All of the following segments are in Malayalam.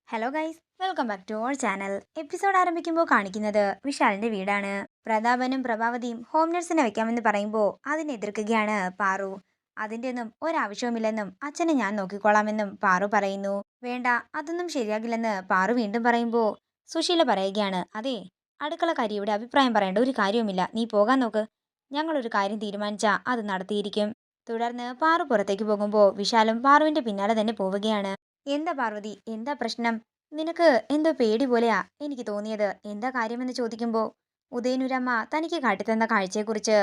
Hello guys, welcome back to our channel. Episode ആരംഭിക്കുമ്പോൾ കാണിക്കുന്നത് വിശാലിന്റെ വീടാണ്. പ്രതാപനും പ്രഭാവതിയും ഹോം നഴ്സിനെ വെക്കാമെന്ന് പറയുമ്പോൾ അതിനെ എതിർക്കുകയാണ് പാറു. അതിൻ്റെ ഒന്നും ഒരാവശ്യവുമില്ലെന്നും അച്ഛനെ ഞാൻ നോക്കിക്കോളാമെന്നും പാറു പറയുന്നു. വേണ്ട, അതൊന്നും ശരിയാകില്ലെന്ന് പാറു വീണ്ടും പറയുമ്പോൾ സുശീല പറയുകയാണ്, അതെ, അടുക്കളക്കാരിയുടെ അഭിപ്രായം പറയേണ്ട ഒരു കാര്യവുമില്ല, നീ പോകാൻ നോക്ക്. ഞങ്ങളൊരു കാര്യം തീരുമാനിച്ചാൽ അത് നടത്തിയിരിക്കും. തുടർന്ന് പാറു പുറത്തേക്ക് പോകുമ്പോൾ വിശാലും പാറുവിന്റെ പിന്നാലെ തന്നെ പോവുകയാണ്. എന്താ പാർവതി, എന്താ പ്രശ്നം? നിനക്ക് എന്തോ പേടി പോലെയാ എനിക്ക് തോന്നിയത്. എന്താ കാര്യമെന്ന് ചോദിക്കുമ്പോൾ ഉദയനൂരമ്മ തനിക്ക് കാട്ടിത്തന്ന കാഴ്ചയെക്കുറിച്ച്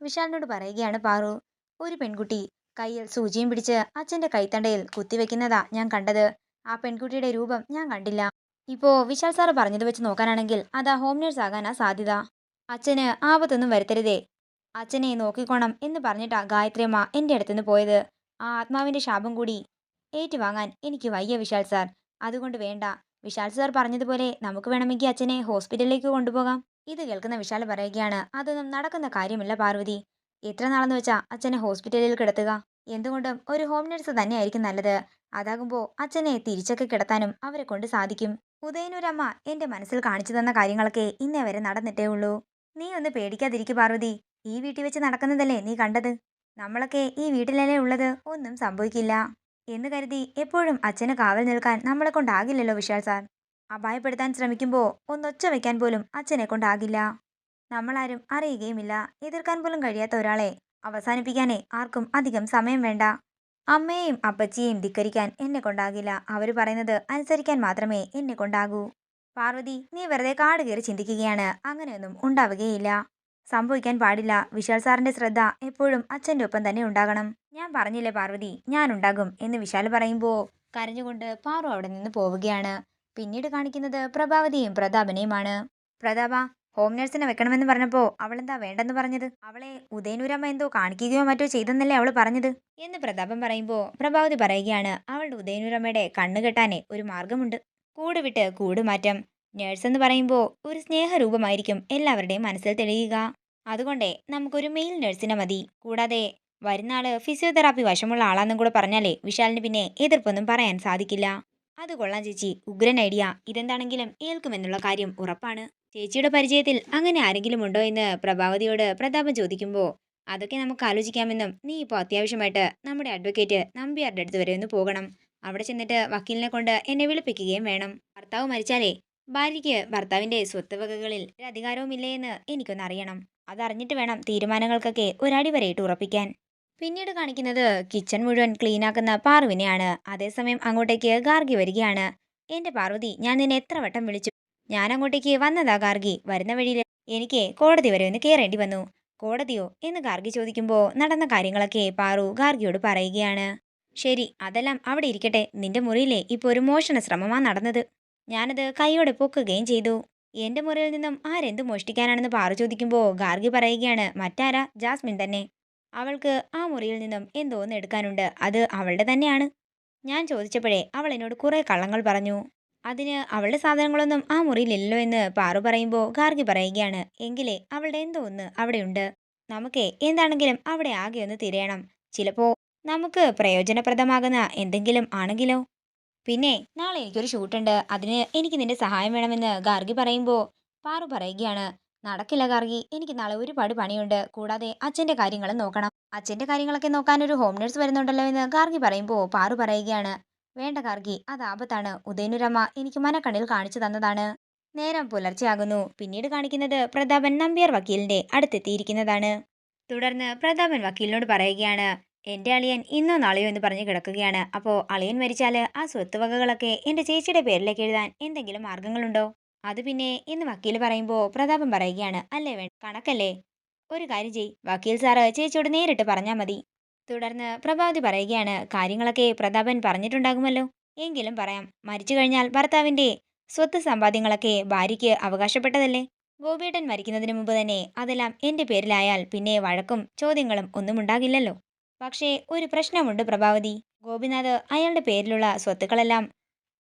വിശാലിനോട് പറയുകയാണ് പാറു. ഒരു പെൺകുട്ടി കയ്യിൽ സൂചിയും പിടിച്ച് അച്ഛന്റെ കൈത്തണ്ടയിൽ കുത്തിവെക്കുന്നതാ ഞാൻ കണ്ടത്. ആ പെൺകുട്ടിയുടെ രൂപം ഞാൻ കണ്ടില്ല. ഇപ്പോ വിശാൽ സാറ് പറഞ്ഞത് വെച്ച് നോക്കാനാണെങ്കിൽ അതാ ഹോം നേഴ്സ് ആകാനാ സാധ്യത. അച്ഛന് ആപത്തൊന്നും വരുത്തരുതേ, അച്ഛനെ നോക്കിക്കോണം എന്ന് പറഞ്ഞിട്ടാ ഗായത്രിയമ്മ എൻ്റെ അടുത്തുനിന്ന് പോയത്. ആ ആത്മാവിന്റെ ശാപം കൂടി ഏറ്റുവാങ്ങാൻ എനിക്ക് വയ്യ വിശാൽ സാർ. അതുകൊണ്ട് വേണ്ട. വിശാൽ സാർ പറഞ്ഞതുപോലെ നമുക്ക് വേണമെങ്കിൽ അച്ഛനെ ഹോസ്പിറ്റലിലേക്ക് കൊണ്ടുപോകാം. ഇത് കേൾക്കുന്ന വിശാൽ പറയുകയാണ്, അതൊന്നും നടക്കുന്ന കാര്യമില്ല പാർവതി. എത്ര നാളെന്ന് വെച്ചാ അച്ഛനെ ഹോസ്പിറ്റലിൽ കിടത്തുക? എന്തുകൊണ്ടും ഒരു ഹോം നഴ്സ് തന്നെയായിരിക്കും നല്ലത്. അതാകുമ്പോൾ അച്ഛനെ തിരിച്ചൊക്കെ കിടത്താനും അവരെ കൊണ്ട് സാധിക്കും. ഉദയനൂരമ്മ എന്റെ മനസ്സിൽ കാണിച്ചു തന്ന കാര്യങ്ങളൊക്കെ ഇന്നേ വരെ നടന്നിട്ടേ ഉള്ളൂ. നീ ഒന്ന് പേടിക്കാതിരിക്കു പാർവതി. ഈ വീട്ടിൽ വെച്ച് നടക്കുന്നതല്ലേ നീ കണ്ടത്. നമ്മളൊക്കെ ഈ വീട്ടിലല്ലേ ഉള്ളത്, ഒന്നും സംഭവിക്കില്ല എന്ന് കരുതി എപ്പോഴും അച്ഛന് കാവൽ നിൽക്കാൻ നമ്മളെ കൊണ്ടാകില്ലല്ലോ വിശാൽ സാർ. അപായപ്പെടുത്താൻ ശ്രമിക്കുമ്പോൾ ഒന്നൊച്ച വയ്ക്കാൻ പോലും അച്ഛനെ കൊണ്ടാകില്ല. നമ്മളാരും അറിയുകയുമില്ല. എതിർക്കാൻ പോലും കഴിയാത്ത ഒരാളെ അവസാനിപ്പിക്കാനേ ആർക്കും അധികം സമയം വേണ്ട. അമ്മയെയും അപ്പച്ചിയെയും ധിക്കരിക്കാൻ എന്നെ കൊണ്ടാകില്ല. അവർ പറയുന്നത് അനുസരിക്കാൻ മാത്രമേ എന്നെ കൊണ്ടാകൂ. പാർവതി, നീ വെറുതെ കാട് കയറി ചിന്തിക്കുകയാണ്. അങ്ങനെയൊന്നും ഉണ്ടാവുകയില്ല, സംഭവിക്കാൻ പാടില്ല. വിശാൽ സാറിന്റെ ശ്രദ്ധ എപ്പോഴും അച്ഛൻ്റെ ഒപ്പം തന്നെ ഉണ്ടാകണം. ഞാൻ പറഞ്ഞില്ലേ പാർവതി, ഞാൻ ഉണ്ടാകും എന്ന് വിശാൽ പറയുമ്പോൾ കരഞ്ഞുകൊണ്ട് പാറു അവിടെ നിന്ന് പോവുകയാണ്. പിന്നീട് കാണിക്കുന്നത് പ്രഭാവതിയും പ്രതാപനെയുമാണ്. പ്രതാപ, ഹോം നഴ്സിനെ വെക്കണമെന്ന് പറഞ്ഞപ്പോൾ അവളെന്താ വേണ്ടെന്ന് പറഞ്ഞത്? അവളെ ഉദയനൂരമ്മ എന്തോ കാണിക്കുകയോ മറ്റോ ചെയ്തെന്നല്ലേ അവൾ പറഞ്ഞത് എന്ന് പ്രതാപൻ പറയുമ്പോൾ പ്രഭാവതി പറയുകയാണ്, അവളുടെ ഉദയനൂരമ്മയുടെ കണ്ണു കെട്ടാനേ ഒരു മാർഗമുണ്ട്. കൂട് വിട്ട് കൂട് മാറ്റം. നേഴ്സ് എന്ന് പറയുമ്പോൾ ഒരു സ്നേഹരൂപമായിരിക്കും എല്ലാവരുടെയും മനസ്സിൽ തെളിയുക. അതുകൊണ്ടേ നമുക്കൊരു മെയിൽ നഴ്സിനെ മതി. കൂടാതെ വരുന്ന ആള് ഫിസിയോതെറാപ്പി വശമുള്ള ആളാന്നും കൂടെ പറഞ്ഞാലേ വിശാലിന് പിന്നെ എതിർപ്പൊന്നും പറയാൻ സാധിക്കില്ല. അത് കൊള്ളാം ചേച്ചി, ഉഗ്രൻ ഐഡിയ. ഇതെന്താണെങ്കിലും ഏൽക്കുമെന്നുള്ള കാര്യം ഉറപ്പാണ്. ചേച്ചിയുടെ പരിചയത്തിൽ അങ്ങനെ ആരെങ്കിലും ഉണ്ടോ എന്ന് പ്രഭാവതിയോട് പ്രതാപൻ ചോദിക്കുമ്പോൾ അതൊക്കെ നമുക്ക് ആലോചിക്കാമെന്നും, നീ ഇപ്പോൾ അത്യാവശ്യമായിട്ട് നമ്മുടെ അഡ്വക്കേറ്റ് നമ്പ്യാരുടെ അടുത്ത് വരെ ഒന്ന് പോകണം. അവിടെ ചെന്നിട്ട് വക്കീലിനെ കൊണ്ട് എന്നെ വിളിപ്പിക്കുകയും വേണം. ഭർത്താവ് മരിച്ചാലേ ഭാര്യയ്ക്ക് ഭർത്താവിന്റെ സ്വത്തുവകകളിൽ ഒരു അധികാരവുമില്ലേ എന്ന് എനിക്കൊന്നറിയണം. അതറിഞ്ഞിട്ട് വേണം തീരുമാനങ്ങൾക്കൊക്കെ ഒരടിവരയിട്ട് ഉറപ്പിക്കാൻ. പിന്നീട് കാണിക്കുന്നത് കിച്ചൺ മുഴുവൻ ക്ലീനാക്കുന്ന പാറുവിനെയാണ്. അതേസമയം അങ്ങോട്ടേക്ക് ഗാർഗി വരികയാണ്. എന്റെ പാർവതി, ഞാൻ നിന്നെ എത്ര വട്ടം വിളിച്ചു. ഞാൻ അങ്ങോട്ടേക്ക് വന്നതാ ഗാർഗി. വരുന്ന വഴിയിൽ എനിക്ക് കോടതി വരെ ഒന്ന് കയറേണ്ടി വന്നു. കോടതിയോ എന്ന് ഗാർഗി ചോദിക്കുമ്പോൾ നടന്ന കാര്യങ്ങളൊക്കെ പാറു ഗാർഗിയോട് പറയുകയാണ്. ശരി, അതെല്ലാം അവിടെ ഇരിക്കട്ടെ. നിന്റെ മുറിയിലെ ഇപ്പോൾ ഒരു മോഷണ ശ്രമമാ നടന്നത്. ഞാനത് കൈയോടെ പൊക്കുകയും ചെയ്തു. എന്റെ മുറിയിൽ നിന്നും ആരെന്ത് മോഷ്ടിക്കാനാണെന്ന് പാറു ചോദിക്കുമ്പോൾ ഗാർഗി പറയുകയാണ്, മറ്റാരാ, ജാസ്മിൻ തന്നെ. അവൾക്ക് ആ മുറിയിൽ നിന്നും എന്തോന്ന് എടുക്കാനുണ്ട്. അത് അവളുടെ തന്നെയാണ്. ഞാൻ ചോദിച്ചപ്പോഴേ അവൾ എന്നോട് കുറെ കള്ളങ്ങൾ പറഞ്ഞു. അതിന് അവളുടെ സാധനങ്ങളൊന്നും ആ മുറിയിലില്ലല്ലോ എന്ന് പാറു പറയുമ്പോൾ ഗാർഗി പറയുകയാണ്, എങ്കിലേ അവളുടെ എന്തോ ഒന്ന് അവിടെയുണ്ട്. നമുക്കേ എന്താണെങ്കിലും അവിടെ ആകെ ഒന്ന് തിരയണം. ചിലപ്പോ നമുക്ക് പ്രയോജനപ്രദമാകുന്ന എന്തെങ്കിലും ആണെങ്കിലോ. പിന്നെ നാളെ എനിക്കൊരു ഷൂട്ടുണ്ട്. അതിന് എനിക്ക് നിന്റെ സഹായം വേണമെന്ന് ഗാർഗി പറയുമ്പോൾ പാറു പറയുകയാണ്, നടക്കില്ല ഗാർഗി, എനിക്ക് നാളെ ഒരുപാട് പണിയുണ്ട്. കൂടാതെ അച്ഛന്റെ കാര്യങ്ങളും നോക്കണം. അച്ഛന്റെ കാര്യങ്ങളൊക്കെ നോക്കാൻ ഒരു ഹോം നഴ്സ് വരുന്നുണ്ടല്ലോ എന്ന് ഗാർഗി പറയുമ്പോൾ പാറു പറയുകയാണ്, വേണ്ട ഗാർഗി, അത് ആപത്താണ്. ഉദയനൂരമ്മ എനിക്ക് മനക്കണ്ണിൽ കാണിച്ചു തന്നതാണ്. നേരം പുലർച്ചെയാകുന്നു. പിന്നീട് കാണിക്കുന്നത് പ്രതാപൻ നമ്പ്യാർ വക്കീലിന്റെ അടുത്തെത്തിയിരിക്കുന്നതാണ്. തുടർന്ന് പ്രതാപൻ വക്കീലിനോട് പറയുകയാണ്, എന്റെ അളിയൻ ഇന്നോ നാളെയോ എന്ന് പറഞ്ഞ് കിടക്കുകയാണ്. അപ്പോൾ അളിയൻ മരിച്ചാല് ആ സ്വത്തുവകകളൊക്കെ എന്റെ ചേച്ചിയുടെ പേരിലേക്ക് എഴുതാൻ എന്തെങ്കിലും മാർഗങ്ങളുണ്ടോ? അത് പിന്നെ എന്ന് വക്കീൽ പറയുമ്പോൾ പ്രതാപൻ പറയുകയാണ്, അല്ലേ, വേണ്ട, കണക്കല്ലേ. ഒരു കാര്യം ചെയ്, വക്കീൽ സാറ് ചേച്ചിയോട് നേരിട്ട് പറഞ്ഞാൽ മതി. തുടർന്ന് പ്രഭാവതി പറയുകയാണ്, കാര്യങ്ങളൊക്കെ പ്രതാപൻ പറഞ്ഞിട്ടുണ്ടാകുമല്ലോ, എങ്കിലും പറയാം. മരിച്ചു കഴിഞ്ഞാൽ ഭർത്താവിന്റെ സ്വത്ത് സമ്പാദ്യങ്ങളൊക്കെ ഭാര്യയ്ക്ക് അവകാശപ്പെട്ടതല്ലേ. ഗോപിയേട്ടൻ മരിക്കുന്നതിന് മുമ്പ് തന്നെ അതെല്ലാം എന്റെ പേരിലായാൽ പിന്നെ വഴക്കും ചോദ്യങ്ങളും ഒന്നും ഉണ്ടാകില്ലല്ലോ. പക്ഷേ ഒരു പ്രശ്നമുണ്ട് പ്രഭാവതി. ഗോപിനാഥ് അയാളുടെ പേരിലുള്ള സ്വത്തുക്കളെല്ലാം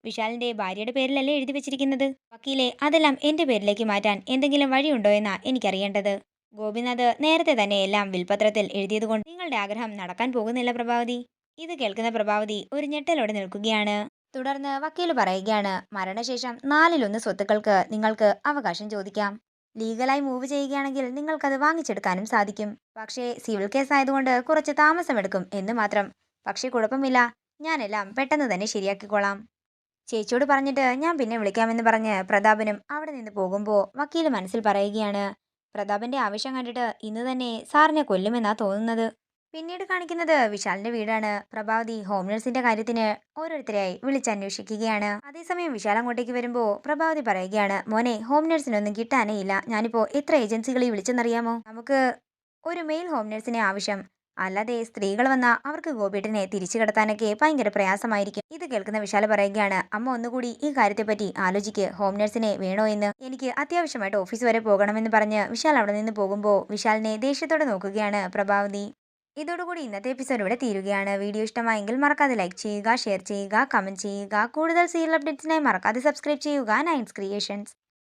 വിശാലിന്റെ ഭാര്യയുടെ പേരിലല്ലേ എഴുതി വെച്ചിരിക്കുന്നത്. വക്കീലെ, അതെല്ലാം എന്റെ പേരിലേക്ക് മാറ്റാൻ എന്തെങ്കിലും വഴിയുണ്ടോ എന്നാ എനിക്കറിയേണ്ടത്. ഗോപിനാഥ് നേരത്തെ തന്നെ എല്ലാം വിൽപത്രത്തിൽ എഴുതിയതുകൊണ്ട് നിങ്ങളുടെ ആഗ്രഹം നടക്കാൻ പോകുന്നില്ല പ്രഭാവതി. ഇത് കേൾക്കുന്ന പ്രഭാവതി ഒരു ഞെട്ടലോടെ നിൽക്കുകയാണ്. തുടർന്ന് വക്കീൽ പറയുകയാണ്, മരണശേഷം നാലിലൊന്ന് സ്വത്തുക്കൾക്ക് നിങ്ങൾക്ക് അവകാശം ചോദിക്കാം. ലീഗലായി മൂവ് ചെയ്യുകയാണെങ്കിൽ നിങ്ങൾക്കത് വാങ്ങിച്ചെടുക്കാനും സാധിക്കും. പക്ഷേ സിവിൽ കേസ് ആയതുകൊണ്ട് കുറച്ച് താമസമെടുക്കും എന്ന് മാത്രം. പക്ഷേ കുഴപ്പമില്ല, ഞാനെല്ലാം പെട്ടെന്ന് തന്നെ ശരിയാക്കിക്കോളാം. ചേച്ചിയോട് പറഞ്ഞിട്ട് ഞാൻ പിന്നെ വിളിക്കാമെന്ന് പറഞ്ഞ് പ്രതാപനും അവിടെ നിന്ന് പോകുമ്പോൾ വക്കീൽ മനസ്സിൽ പറയുകയാണ്, പ്രതാപന്റെ ആവശ്യം കണ്ടിട്ട് ഇന്ന് തന്നെ സാറിനെ കൊല്ലുമെന്നാ തോന്നുന്നത്. പിന്നീട് കാണിക്കുന്നത് വിശാലിന്റെ വീടാണ്. പ്രഭാവതി ഹോം നഴ്സിന്റെ കാര്യത്തിന് ഓരോരുത്തരെയായി വിളിച്ചന്വേഷിക്കുകയാണ്. അതേസമയം വിശാൽ അങ്ങോട്ടേക്ക് വരുമ്പോൾ പ്രഭാവതി പറയുകയാണ്, മോനെ, ഹോം നഴ്സിനൊന്നും കിട്ടാനേ ഇല്ല. ഞാനിപ്പോ എത്ര ഏജൻസികളെ വിളിച്ചെന്നറിയാമോ? നമുക്ക് ഒരു മെയിൽ ഹോം നഴ്സിനെ ആവശ്യം. അല്ലാതെ സ്ത്രീകൾ വന്ന അവർക്ക് ഗോപിയേട്ടനെ തിരിച്ചു കടത്താനൊക്കെ ഭയങ്കര പ്രയാസമായിരിക്കും. ഇത് കേൾക്കുന്ന വിശാല പറയുകയാണ്, അമ്മ ഒന്നുകൂടി ഈ കാര്യത്തെപ്പറ്റി ആലോചിക്ക്. ഹോം നഴ്സിനെ വേണോ എന്ന്. എനിക്ക് അത്യാവശ്യമായിട്ട് ഓഫീസ് വരെ പോകണമെന്ന് പറഞ്ഞ് വിശാൽ അവിടെ നിന്ന് പോകുമ്പോൾ വിശാലിനെ ദേഷ്യത്തോടെ നോക്കുകയാണ് പ്രഭാവതി. ഇതോടുകൂടി ഇന്നത്തെ എപ്പിസോഡ് ഇവിടെ തീരുകയാണ്. വീഡിയോ ഇഷ്ടമായെങ്കിൽ മറക്കാതെ ലൈക്ക് ചെയ്യുക, ഷെയർ ചെയ്യുക, കമന്റ് ചെയ്യുക. കൂടുതൽ സീരിയൽ അപ്ഡേറ്റ്സിനായി മറക്കാതെ സബ്സ്ക്രൈബ് ചെയ്യുക നയൻസ് ക്രിയേഷൻസ്.